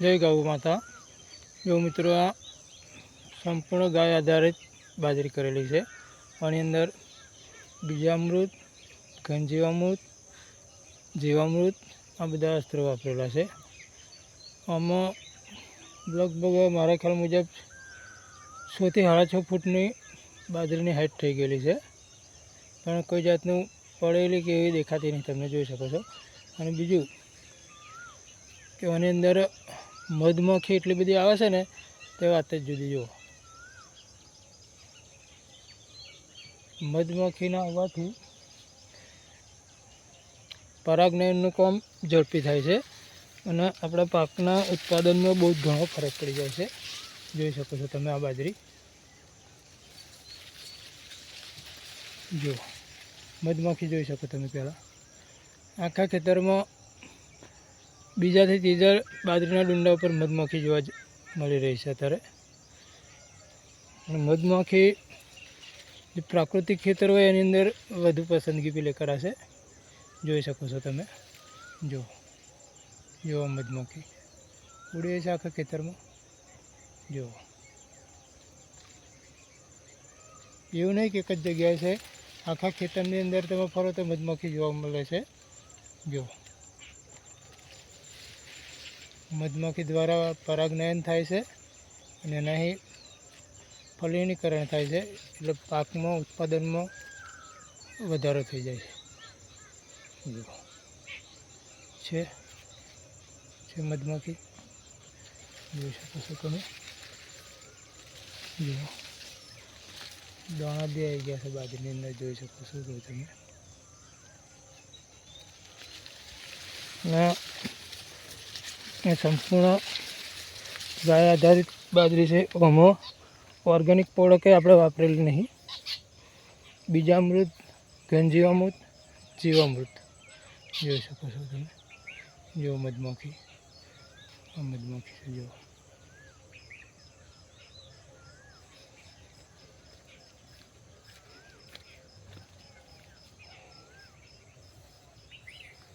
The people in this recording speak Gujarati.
જય ગૌ માતા। જો મિત્રો આ સંપૂર્ણ ગાય આધારિત બાજરી કરેલી છે। આની અંદર બીજામૃત, ઘનજીવામૃત, જીવામૃત આ બધા અસ્ત્રો વાપરેલા છે। આમાં લગભગ મારા ખ્યાલ મુજબ 6 થી 6.5 ફૂટની બાજરીની હાઈટ થઈ ગયેલી છે, પણ કોઈ જાતનું પડેલી કે એવી દેખાતી નહીં, તમે જોઈ શકો છો। અને બીજું કે આની અંદર મધમાખી એટલી બધી આવે છે ને, તે વાત જ જુદી। જુઓ, મધમાખીના આવવાથી પરાગનયનનું કામ ઝડપી થાય છે અને આપણા પાકના ઉત્પાદનમાં બહુ જ ઘણો ફરક પડી જાય છે। જોઈ શકો છો તમે આ બાજરી, જુઓ મધમાખી જોઈ શકો તમે। પહેલાં આખા ખેતરમાં બીજાથી ત્રીજા બાજરીના ડુંડા ઉપર મધમાખી જોવા મળી રહી છે અત્યારે। અને મધમાખી જે પ્રાકૃતિક ખેતર હોય એની અંદર વધુ પસંદગી પેલી કરાશે। જોઈ શકો છો તમે, જુઓ મધમાખી ઉડે છે આખા ખેતરમાં। જુઓ, એવું નહીં કે એક જ જગ્યાએ છે, આખા ખેતરની અંદર તમે ફરો તો મધમાખી જોવા મળે છે। જુઓ, મધમાખી દ્વારા પરાગનયન થાય છે અને એનાથી ફલિનીકરણ થાય છે, એટલે પાકમાં ઉત્પાદનમાં વધારો થઈ જાય છે। જુઓ છે મધમાખી, જોઈ શકો છો તમે। જુઓ દાણા બી આવી ગયા છે બાજરીની અંદર, જોઈ શકો છો તમે। એ સંપૂર્ણ ગાય આધારિત બાજરી છે। આમાં ઓર્ગેનિક પ્રોડક્ટ આપણે વાપરેલી નહીં। બીજામૃત, ઘનજીવામૃત, જીવામૃત જોઈ શકો છો તમે। જુઓ મધમાખી, આ મધમાખી છે, જુઓ।